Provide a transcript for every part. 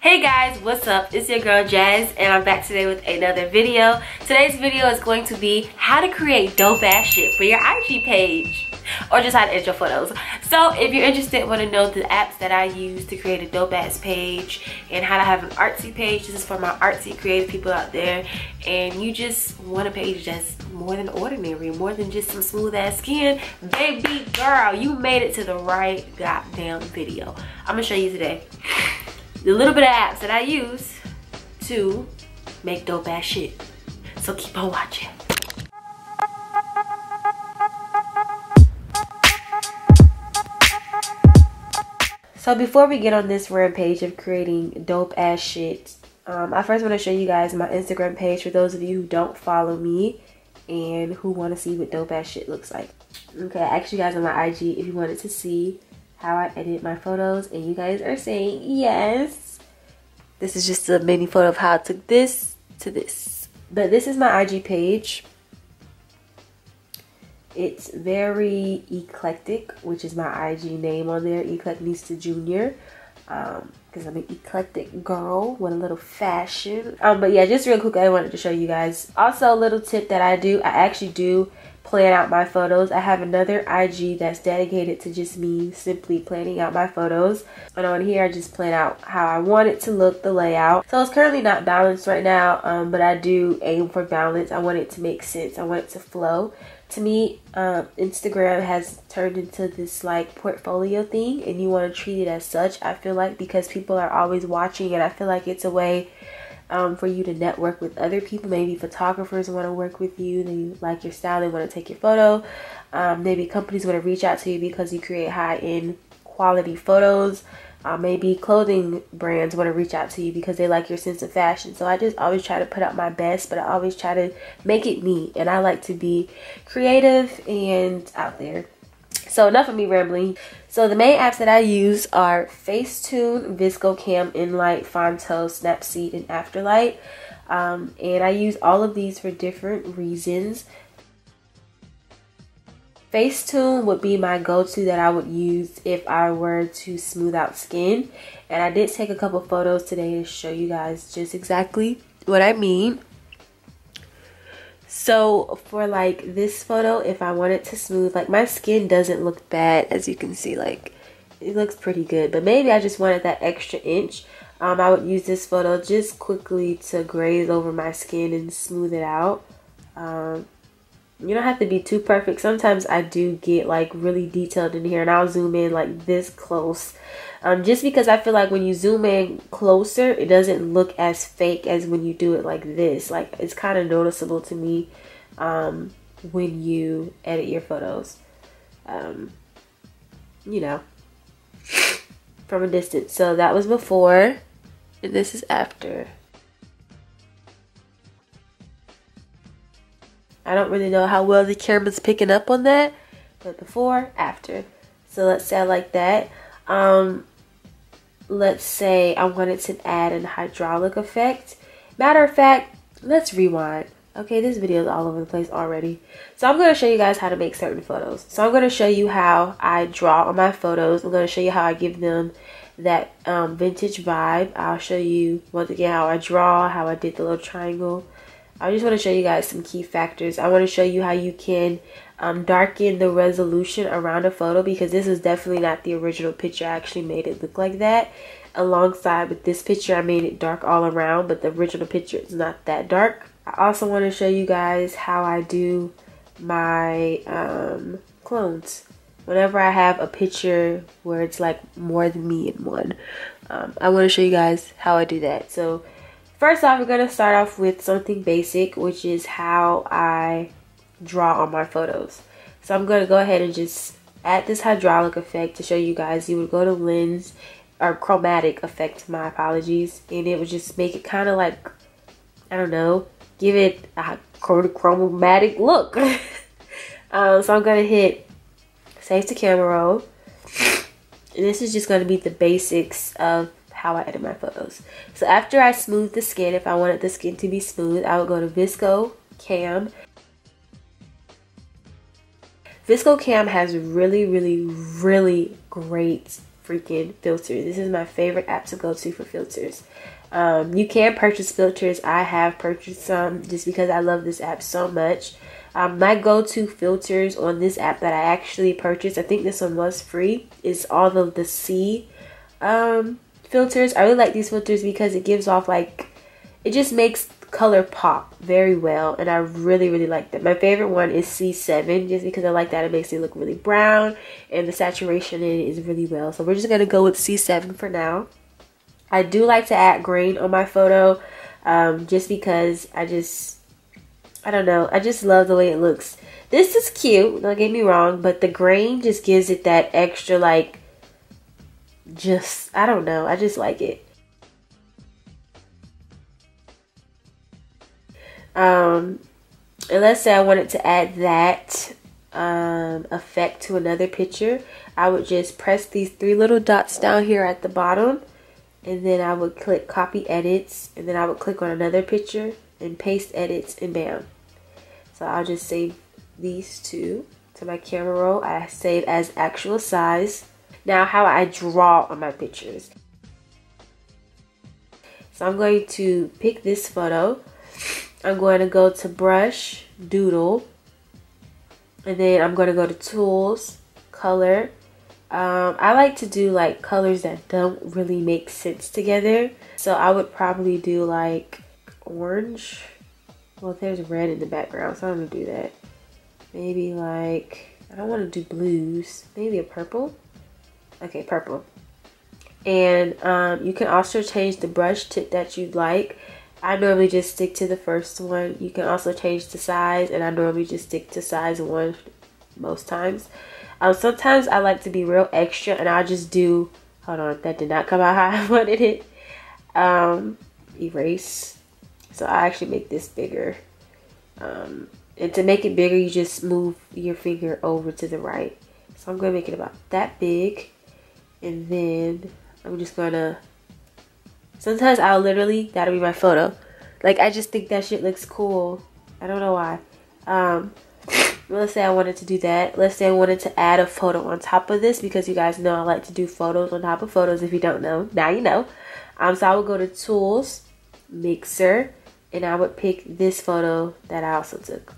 Hey guys, what's up? It's your girl Jazz and I'm back today with another video. Today's video is going to be how to create dope ass shit for your IG page or just how to edit your photos. So if you're interested, want to know the apps that I use to create a dope ass page and how to have an artsy page, this is for my artsy creative people out there, and you just want a page that's more than ordinary, more than just some smooth ass skin, baby girl, you made it to the right goddamn video. I'm gonna show you today the little bit of apps that I use to make dope ass shit. So keep on watching. So before we get on this rampage of creating dope ass shit, I first want to show you guys my Instagram page for those of you who don't follow me and who want to see what dope ass shit looks like. Okay, I asked you guys on my IG if you wanted to see how I edit my photos, and you guys are saying yes. This is just a mini photo of how I took this to this. But this is my IG page. It's very eclectic, which is my IG name on there, EclecticNistaJR. Because I'm an eclectic girl with a little fashion. But yeah, just real quick, I wanted to show you guys. Also, a little tip that I do, I actually do plan out my photos. I have another IG that's dedicated to just me simply planning out my photos. And on here, I just plan out how I want it to look, the layout. So it's currently not balanced right now, but I do aim for balance. I want it to make sense. I want it to flow. To me, Instagram has turned into this like portfolio thing, and you want to treat it as such, I feel like, because people are always watching, and I feel like it's a way for you to network with other people. Maybe photographers want to work with you, they like your style, they want to take your photo. Maybe companies want to reach out to you because you create high-end quality photos. Maybe clothing brands want to reach out to you because they like your sense of fashion. So I just always try to put out my best, but I always try to make it me, and I like to be creative and out there. So enough of me rambling. So the main apps that I use are Facetune, ViscoCam, Enlight, Fonto, Snapseed, and Afterlight. And I use all of these for different reasons. Facetune would be my go-to that I would use if I were to smooth out skin. And I did take a couple photos today to show you guys just exactly what I mean. So for like this photo, if I wanted to smooth, like my skin doesn't look bad, as you can see, like it looks pretty good, but maybe I just wanted that extra inch. I would use this photo just quickly to graze over my skin and smooth it out. You don't have to be too perfect. Sometimes I do get like really detailed in here, and I'll zoom in like this close. Just because I feel like when you zoom in closer, it doesn't look as fake as when you do it like this. Like it's kind of noticeable to me when you edit your photos. You know, from a distance. So that was before, and this is after. I don't really know how well the camera's picking up on that, but before, after. So let's say I like that. Let's say I wanted to add an hydraulic effect. Matter of fact, let's rewind. Okay, this video is all over the place already. So I'm going to show you guys how to make certain photos. So I'm going to show you how I draw on my photos. I'm going to show you how I give them that vintage vibe. I'll show you once again how I draw, how I did the little triangle. I just want to show you guys some key factors. I want to show you how you can darken the resolution around a photo, because this is definitely not the original picture. I actually made it look like that. Alongside with this picture, I made it dark all around, but the original picture is not that dark. I also want to show you guys how I do my clones. Whenever I have a picture where it's like more than me in one, I want to show you guys how I do that. So first off, we're going to start off with something basic, which is how I draw on my photos. So I'm going to go ahead and just add this hydraulic effect to show you guys. You would go to lens, or chromatic effect, my apologies, and it would just make it kind of like, I don't know, give it a chromatic look. So I'm going to hit save to camera roll, and this is just going to be the basics of how I edit my photos. So after I smooth the skin, if I wanted the skin to be smooth, I would go to ViscoCam. ViscoCam has really great freaking filters. This is my favorite app to go to for filters. You can purchase filters. I have purchased some just because I love this app so much. My go-to filters on this app that I actually purchased, I think this one was free, is all of the C filters. I really like these filters because it gives off like, it just makes color pop very well, and I really like them. My favorite one is C7 just because I like that it makes it look really brown and the saturation in it is really well. So we're just gonna go with C7 for now. I do like to add grain on my photo just because I don't know, I just love the way it looks. This is cute, don't get me wrong, but the grain just gives it that extra like, just, I don't know, I just like it. And let's say I wanted to add that effect to another picture. I would just press these three little dots down here at the bottom, and then I would click copy edits, and then I would click on another picture and paste edits, and bam. So I'll just save these two to my camera roll. I save as actual size. Now how I draw on my pictures. So I'm going to pick this photo. I'm going to go to brush, doodle, and then I'm going to go to tools, color. I like to do like colors that don't really make sense together. So I would probably do like orange. Well, there's red in the background, so I'm going to do that. Maybe like, I don't want to do blues. Maybe a purple. Okay, purple. And you can also change the brush tip that you'd like. I normally just stick to the first one. You can also change the size, and I normally just stick to size 1 most times. Sometimes I like to be real extra, and I'll just do, hold on, that did not come out how I wanted it. Erase. So I actually make this bigger. And to make it bigger, you just move your finger over to the right. So I'm going to make it about that big. And then I'm just going to, sometimes I'll literally, that'll be my photo. Like, I just think that shit looks cool. I don't know why. Let's say I wanted to do that. Let's say I wanted to add a photo on top of this, because you guys know I like to do photos on top of photos. If you don't know, now you know. So I would go to tools, mixer, and I would pick this photo that I also took.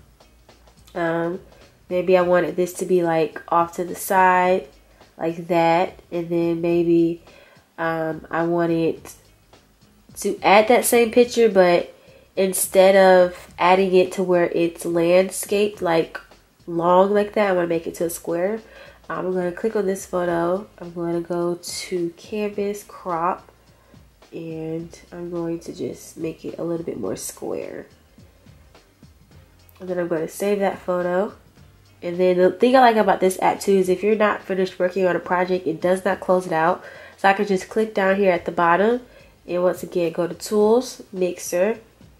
Maybe I wanted this to be like off to the side, like that. And then maybe I wanted to add that same picture, but instead of adding it to where it's landscaped like long like that, I want to make it to a square. I'm going to click on this photo. I'm going to go to canvas, crop, and I'm going to just make it a little bit more square. And then I'm going to save that photo. And then the thing I like about this app too is if you're not finished working on a project, it does not close it out. So I can just click down here at the bottom, and once again go to tools, mixer,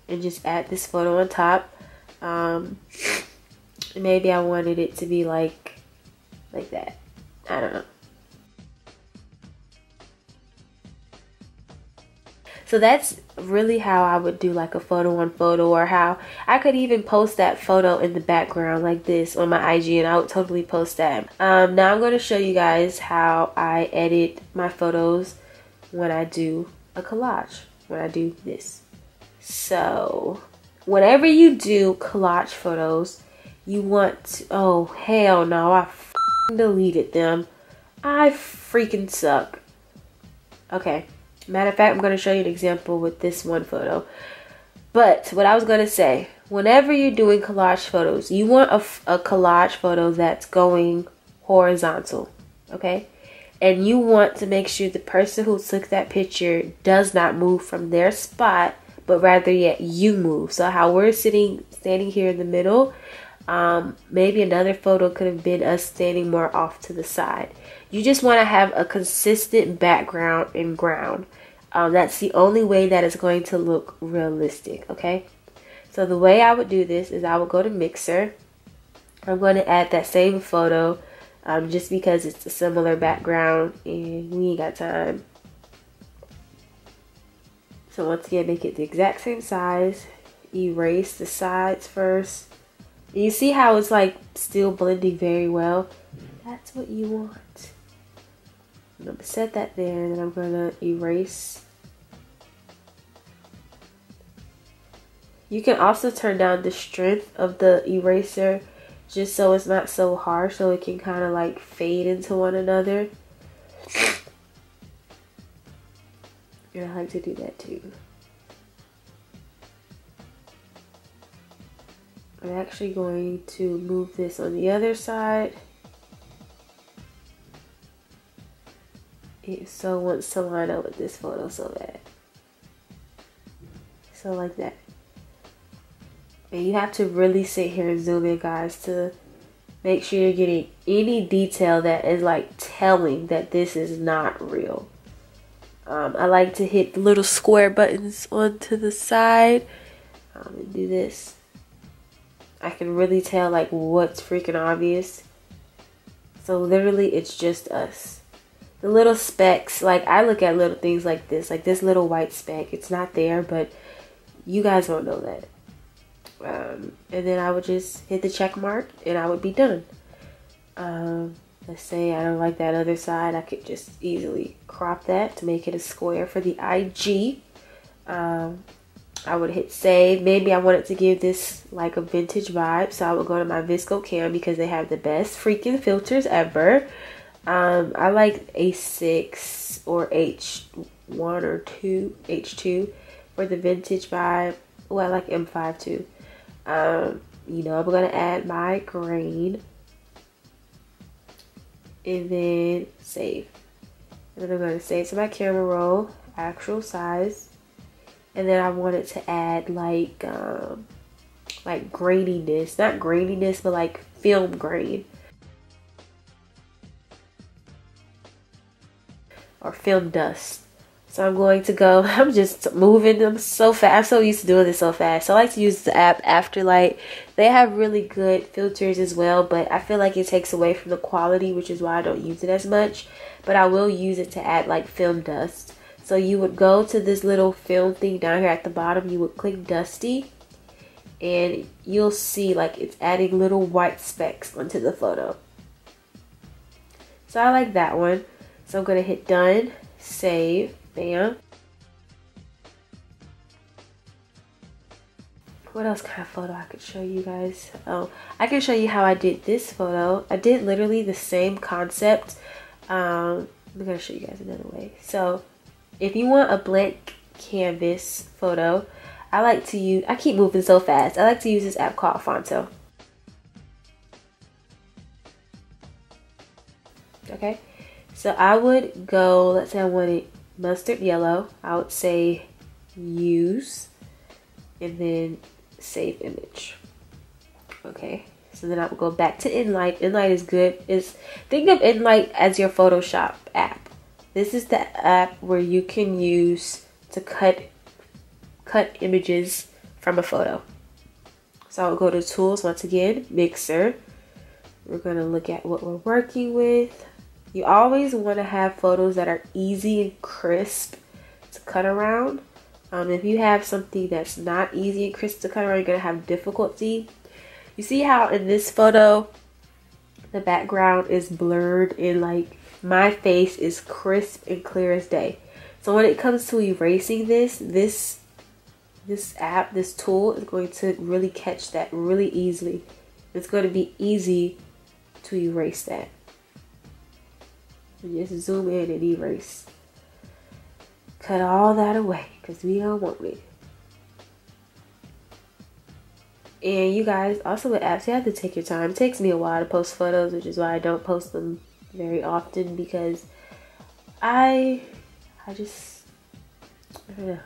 and just add this photo on top. Maybe I wanted it to be like that. I don't know. So that's really how I would do like a photo on photo, or how I could even post that photo in the background like this on my IG, and I would totally post that. Now I'm going to show you guys how I edit my photos when I do a collage, when I do this. So whenever you do collage photos, you want to, oh hell no, I deleted them. I freaking suck. Okay. Matter of fact, I'm going to show you an example with this one photo. But what I was going to say, whenever you're doing collage photos, you want a collage photo that's going horizontal, okay? And you want to make sure the person who took that picture does not move from their spot, but rather yet you move. So how we're standing here in the middle, maybe another photo could have been us standing more off to the side. You just want to have a consistent background and ground. That's the only way that it's going to look realistic, okay? So the way I would do this is I would go to mixer. I'm going to add that same photo just because it's a similar background and we ain't got time. So once again, make it the exact same size. Erase the sides first. And you see how it's like still blending very well? That's what you want. I'm gonna set that there, and then I'm gonna erase. You can also turn down the strength of the eraser just so it's not so harsh, so it can kind of like fade into one another. And I like to do that too. I'm actually going to move this on the other side. It so wants to line up with this photo so bad. So like that. And you have to really sit here and zoom in, guys, to make sure you're getting any detail that is like telling that this is not real. I like to hit the little square buttons onto the side and do this. I can really tell like what's freaking obvious. So literally it's just us. The little specks, like I look at little things like this little white speck. It's not there, but you guys don't know that. And then I would just hit the check mark and I would be done. Let's say I don't like that other side. I could just easily crop that to make it a square for the IG. I would hit save. Maybe I wanted to give this like a vintage vibe, so I would go to my Visco Cam because they have the best freaking filters ever. I like A6 or H1 or 2, H2 for the vintage vibe. Oh, I like M5 too. You know, I'm gonna add my grain and then save. And then I'm gonna save to my camera roll, actual size. And then I wanted to add like graininess, not graininess, but like film grain or film dust. So I'm going to go, I'm just moving them so fast. I'm so used to doing this so fast. So I like to use the app Afterlight. They have really good filters as well, but I feel like it takes away from the quality, which is why I don't use it as much. But I will use it to add like film dust. So you would go to this little film thing down here at the bottom. You would click Dusty, and you'll see like it's adding little white specks onto the photo. So I like that one. So I'm going to hit done, save. Bam. What else kind of photo I could show you guys? Oh, I can show you how I did this photo. I did literally the same concept. I'm gonna show you guys another way. So if you want a blank canvas photo, I like to use, I keep moving so fast. I like to use this app called Fonto. Okay, so I would go, let's say I wanted mustard yellow. I would say use and then save image. Okay, so then I would go back to Enlight. Enlight is good. Think of Enlight as your Photoshop app. This is the app where you can use to cut images from a photo. So I will go to tools once again, mixer. We're going to look at what we're working with. You always want to have photos that are easy and crisp to cut around. If you have something that's not easy and crisp to cut around, you're going to have difficulty. You see how in this photo, the background is blurred and like my face is crisp and clear as day. So when it comes to erasing this app, this tool is going to really catch that really easily. It's going to be easy to erase that. And just zoom in and erase. Cut all that away because we don't want it. And you guys, also with apps, you have to take your time. It takes me a while to post photos, which is why I don't post them very often, because I don't know.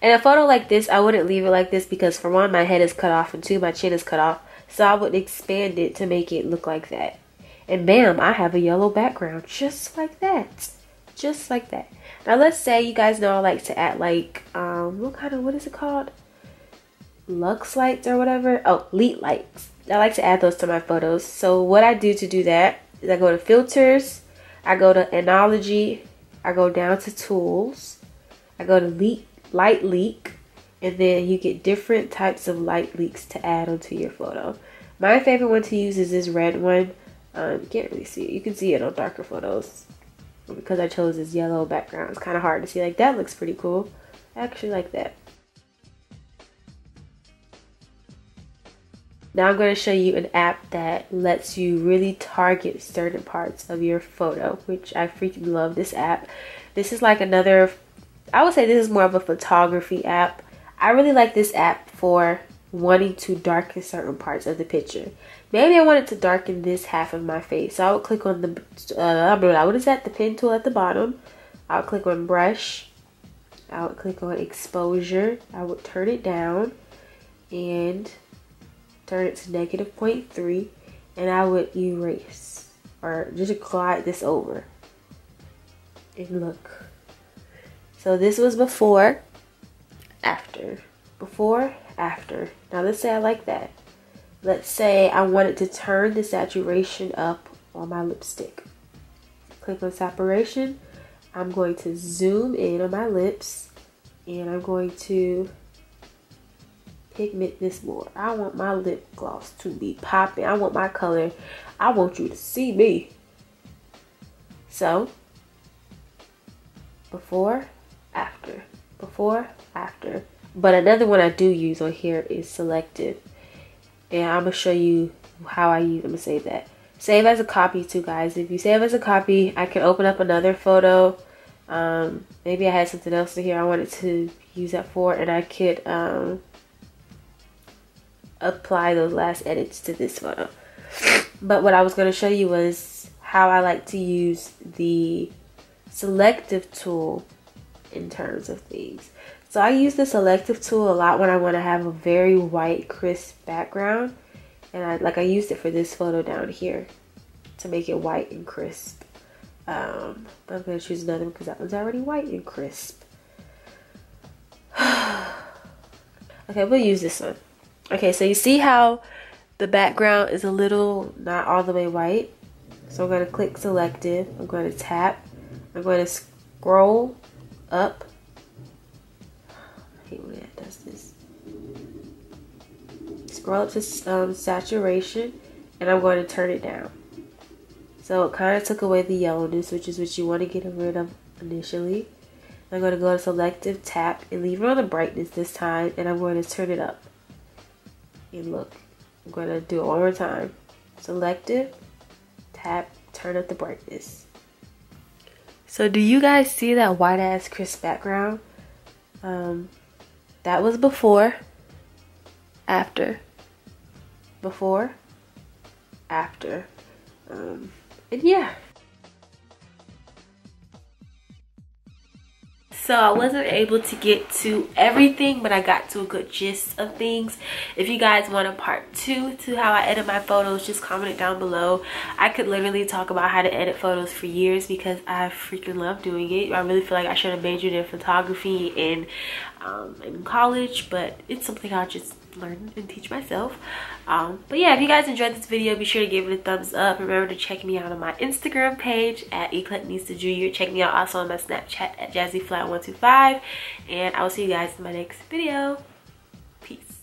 And a photo like this, I wouldn't leave it like this because for one, my head is cut off, and two, my chin is cut off. So I would expand it to make it look like that. And bam, I have a yellow background just like that. Just like that. Now let's say you guys know I like to add like, what is it called? Lux lights or whatever. Oh, lead lights. I like to add those to my photos. So what I do to do that is I go to filters, I go to analogy, I go down to tools, I go to light leak, and then you get different types of light leaks to add onto your photo. My favorite one to use is this red one. You can't really see it. You can see it on darker photos. because I chose this yellow background, it's kind of hard to see. Like, that looks pretty cool. I actually like that. Now I'm going to show you an app that lets you really target certain parts of your photo, which I freaking love this app. This is like another, I would say this is more of a photography app. I really like this app for wanting to darken certain parts of the picture. Maybe I wanted to darken this half of my face. So I would click on the, what is that? The pen tool at the bottom. I would click on brush. I would click on exposure. I would turn it down and turn it to -0.3, and I would erase or just glide this over. And look. So this was before, after, before, after. Now let's say I like that. Let's say I wanted to turn the saturation up on my lipstick. Click on saturation. I'm going to zoom in on my lips, and I'm going to pigment this more. I want my lip gloss to be popping. I want my color. I want you to see me. So, before, after, before, after. But another one I do use on here is Selective. And I'm going to show you how I use. I'm going to save that. Save as a copy too, guys. If you save as a copy, I can open up another photo. Maybe I had something else in here I wanted to use that for, and I could apply those last edits to this photo. But what I was going to show you was how I like to use the selective tool in terms of things. So I use the selective tool a lot when I want to have a very white, crisp background, and I used it for this photo down here to make it white and crisp. I'm going to choose another one because that one's already white and crisp. Okay, we'll use this one. Okay, so you see how the background is a little not all the way white? So I'm going to click selective. I'm going to tap. I'm going to scroll up. I hate when it does this. Scroll up to saturation, and I'm going to turn it down. So it kind of took away the yellowness, which is what you want to get rid of initially. I'm going to go to selective, tap, and leave it on the brightness this time, and I'm going to turn it up. And look, I'm going to do it one more time. Selective, tap, turn up the brightness. So do you guys see that white ass crisp background? That was before, after, before, after, and yeah. So I wasn't able to get to everything, but I got to a good gist of things. If you guys want a part 2 to how I edit my photos, just comment it down below. I could literally talk about how to edit photos for years because I freaking love doing it. I really feel like I should have majored in photography in college, but it's something I'll just learn and teach myself. But yeah, if you guys enjoyed this video, be sure to give it a thumbs up. Remember to check me out on my Instagram page at EclecticNistaJR. Check me out also on my Snapchat at JazzyFly125, and I will see you guys in my next video. Peace.